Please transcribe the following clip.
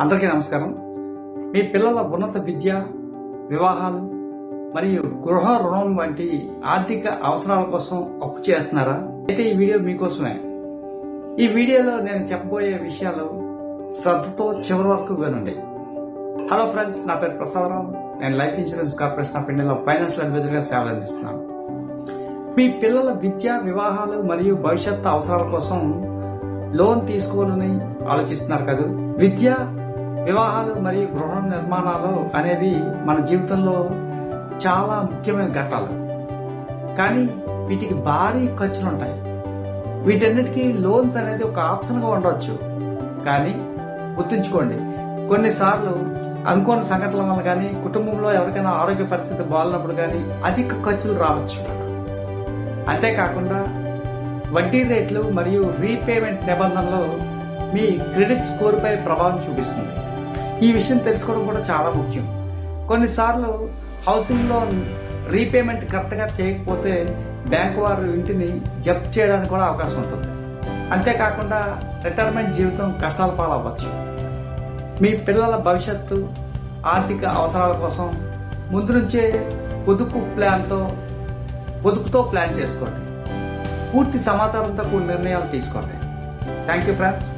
అందరికీ నమస్కారం. మీ పిల్లల ఉన్నత విద్య, వివాహాలు మరియు గృహ రుణం వంటి ఆర్థిక అవసరాల కోసం అప్పు చేస్తున్నారా? అయితే ఈ వీడియో మీకోసమే. ఈ వీడియోలో నేను చెప్పబోయే విషయాలు శ్రద్ధతో చివరి వరకు వినండి. హలో ఫ్రెండ్స్, నా పేరు ప్రసాదరావు. నేను లైఫ్ ఇన్సూరెన్స్ కార్పొరేషన్ ఆఫ్ ఇండియాలో ఫైనాన్షియల్ అడ్వైజర్గా సేవలు అందిస్తున్నాను. మీ పిల్లల విద్య, వివాహాలు మరియు భవిష్యత్తు అవసరాల కోసం లోన్ తీసుకోవాలని ఆలోచిస్తున్నారు కదా. విద్య, వివాహాలు మరియు గృహ నిర్మాణాలు అనేవి మన జీవితంలో చాలా ముఖ్యమైన ఘట్టాలు. కానీ వీటికి భారీ ఖర్చులు ఉంటాయి. వీటన్నిటికీ లోన్స్ అనేది ఒక ఆప్షన్గా ఉండవచ్చు. కానీ గుర్తుంచుకోండి, కొన్నిసార్లు అనుకోని సంఘటనల వల్ల కానీ, కుటుంబంలో ఎవరికైనా ఆరోగ్య పరిస్థితి బాగున్నప్పుడు కానీ అధిక ఖర్చులు రావచ్చు. అంతేకాకుండా వడ్డీ రేట్లు మరియు రీపేమెంట్ నిబంధనలు మీ క్రెడిట్ స్కోర్పై ప్రభావం చూపిస్తుంది. ఈ విషయం తెలుసుకోవడం కూడా చాలా ముఖ్యం. కొన్నిసార్లు హౌసింగ్ లోన్ రీపేమెంట్ కరెక్ట్గా చేయకపోతే బ్యాంకు వారు ఇంటిని జప్తు చేయడానికి కూడా అవకాశం ఉంటుంది. అంతేకాకుండా రిటైర్మెంట్ జీవితం కష్టాల పాలవ్వచ్చు. మీ పిల్లల భవిష్యత్తు, ఆర్థిక అవసరాల కోసం ముందు నుంచే పొదుపుతో ప్లాన్ చేసుకోండి. పూర్తి సమాచారంతో కూడిన నిర్ణయాలు తీసుకోండి. Thank you friends.